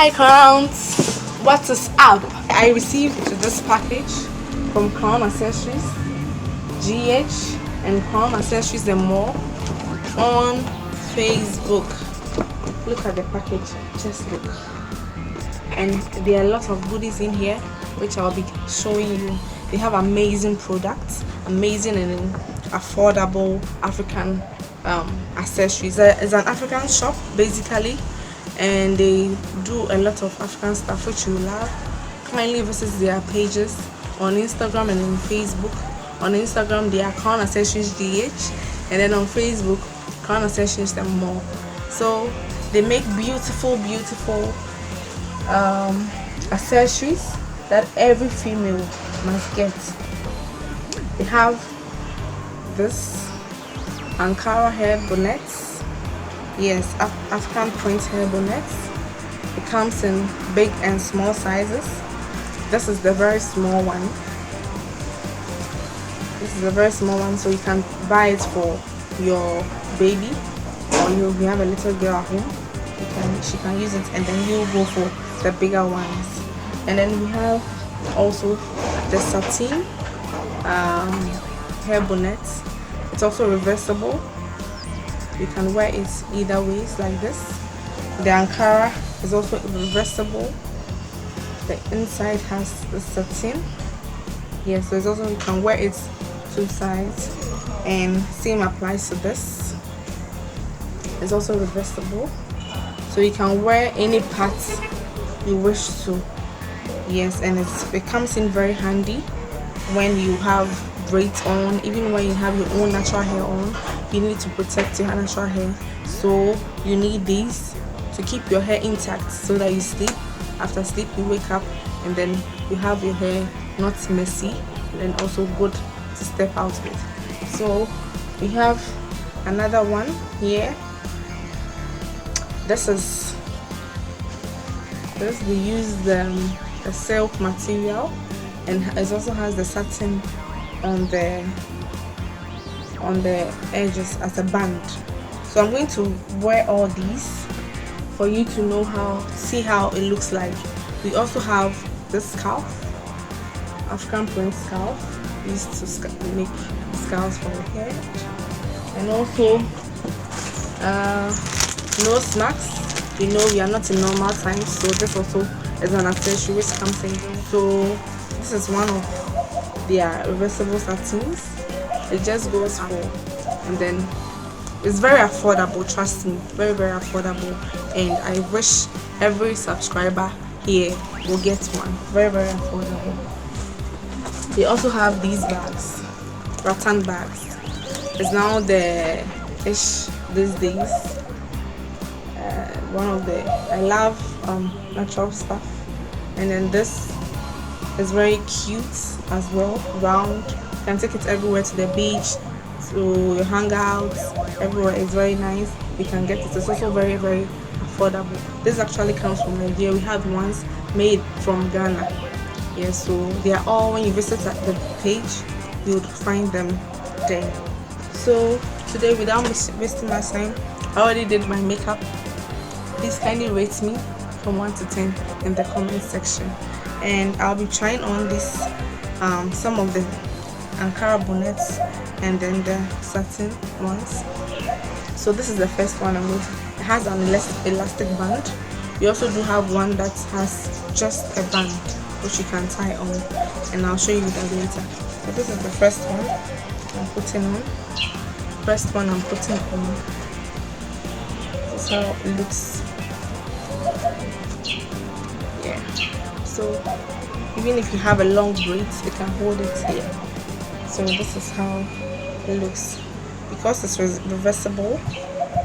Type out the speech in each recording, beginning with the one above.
Hi Crowns, what is up? I received this package from Crown Accessories, GH, and Crown Accessories and more on Facebook. Look at the package, just look. And there are a lot of goodies in here which I'll be showing you. They have amazing products, amazing and affordable African accessories. It's an African shop basically, and they do a lot of African stuff which you love. Kindly visit their pages on Instagram and on Facebook. On Instagram they are Crown Accessories GH, and then on Facebook Crown Accessories and more. So they make beautiful accessories that every female must get. They have this Ankara hair bonnets, yes, African print hair bonnets. It comes in big and small sizes. This is the very small one. This is a very small one, so you can buy it for your baby, or you have a little girl at home. She can use it, and then you go for the bigger ones. And then we have also the satin hair bonnet. It's also reversible. You can wear it either ways like this. The Ankara is also reversible. The inside has the satin. Yes, so it's also, you can wear it two sides, and same applies to this. It's also reversible, so you can wear any part you wish to. Yes, and it comes in very handy when you have braids on. Even when you have your own natural hair on, you need to protect your natural hair, so you need these to keep your hair intact, so that you sleep. After sleep you wake up and then you have your hair not messy, and then also good to step out with. So we have another one here. We use the silk material, and it also has the satin on the edges as a band. So I'm going to wear all these for you to see how it looks like. We also have this scarf, African print scarf, used to make scarves for your hair, and also nose masks. We are not in normal times, so this also is an accessory which comes in. So this is one of their reversible satins. It just goes for, and then it's very affordable, trust me, very affordable, and I wish every subscriber here will get one. Very affordable. They also have these bags, rattan bags. It's now the ish these days. I love natural stuff, and then this is very cute as well, round. You can take it everywhere, to the beach, to your hangouts, everywhere. It's very nice. You can get it. It's also very affordable. This actually comes from Nigeria. We have ones made from Ghana. Yeah, so they are all, when you visit the page, you would find them there. So today, without wasting my time, I already did my makeup. Please kindly rate me from 1 to 10 in the comment section, and I'll be trying on this some of the Ankara bonnets and then the satin ones. So this is the first one I'm going to. It has an elastic band. We also do have one that has just a band which you can tie on, and I'll show you that later. So this is the first one I'm putting on. First one I'm putting on. This is how it looks. Yeah, so even if you have a long braids, you can hold it here. So this is how it looks. Because it's reversible,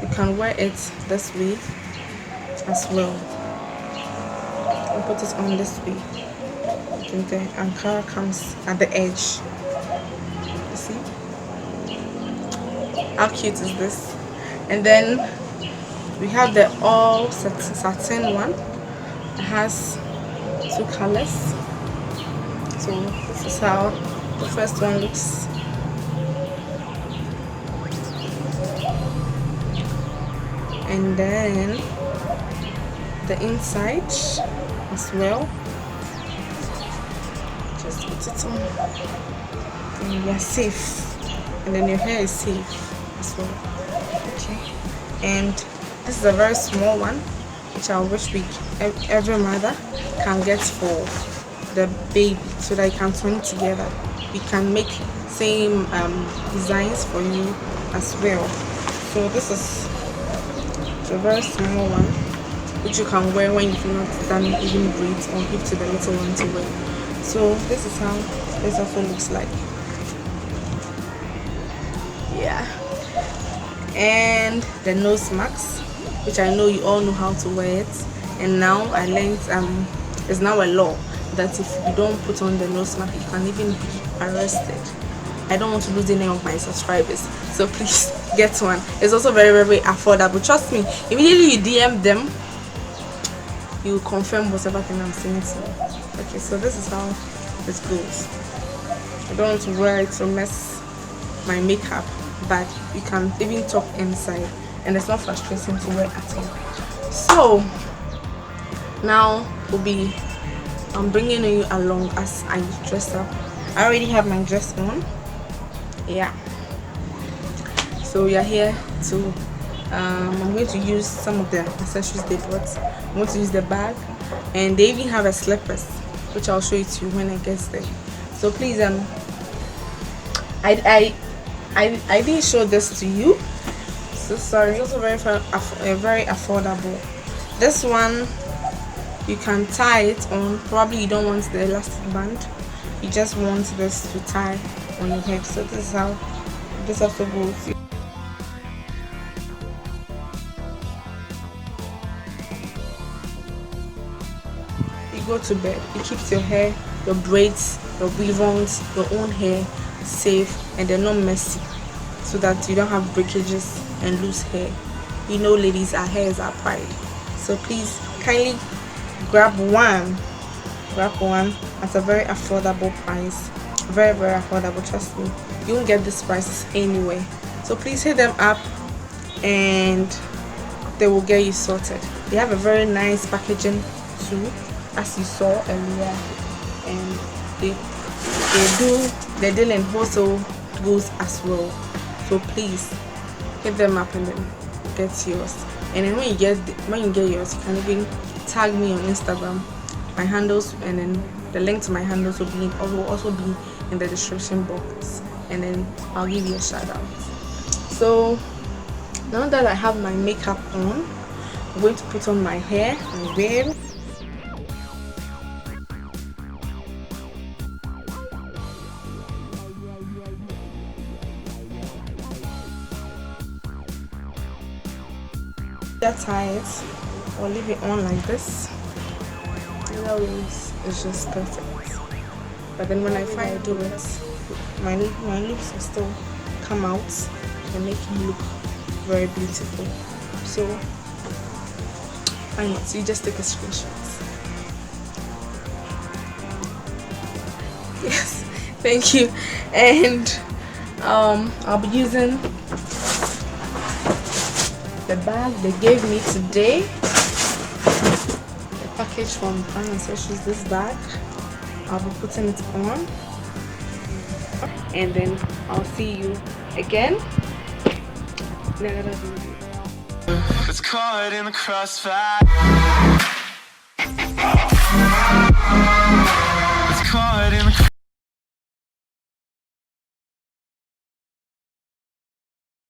you can wear it this way as well, and put it on this way. And the Ankara comes at the edge. You see how cute is this? And then we have the all satin one. It has two colors. So this is how the first one looks. And then the inside as well. Just put it on and you're safe, and then your hair is safe as well. Okay, and this is a very small one which I wish every mother can get for the baby, so that you can turn it together. We can make same designs for you as well. So this is a very small one which you can wear when you've not done even braids, or give to the little one to wear. So this is how this also looks like. Yeah, and the nose mask, which I know you all know how to wear it, and now I learned it's now a law that if you don't put on the nose mask, you can even be arrested. I don't want to lose any of my subscribers, so please get one. It's also very, very affordable. Trust me, immediately you DM them, you will confirm whatever thing I'm saying to you. Okay, so this is how it goes. I don't want to wear it to mess my makeup, but you can even talk inside, and it's not frustrating to wear at all. So now I'm bringing you along as I dress up. I already have my dress on. Yeah, so we are here to I'm going to use some of the accessories they brought. I'm going to use the bag, and they even have a slippers, which I'll show it to you when I get there. So please, I didn't show this to you, so sorry. It's also very affordable. This one you can tie it on. Probably you don't want the elastic band, you just want this to tie on your head. So this is how this also goes. You go to bed, it keeps your hair, your braids, your weave-ons, your own hair safe, and they're not messy, so that you don't have breakages and loose hair. You know, ladies, our hair is our pride. So please kindly grab one at a very affordable price. Very, very affordable, trust me. You won't get these prices anywhere. So please hit them up and they will get you sorted. They have a very nice packaging too, as you saw earlier, and they deal in wholesale goods as well. So please hit them up and then get yours. And then when you get yours, you can even tag me on Instagram, my handles, and then the link to my handles will also be in the description box, and then I'll give you a shout out. So now that I have my makeup on, I'm going to put on my hair and wear. Just tie it or leave it on like this. Either ways, it's just perfect. But then when I do it, my lips will still come out and make it look very beautiful. So why not? So you just take a screenshot. Yes, thank you. And I'll be using the bag they gave me today. The package from Grwm Accessories, this bag. I'll be putting it on, and then I'll see you again. It's caught in the crossfire.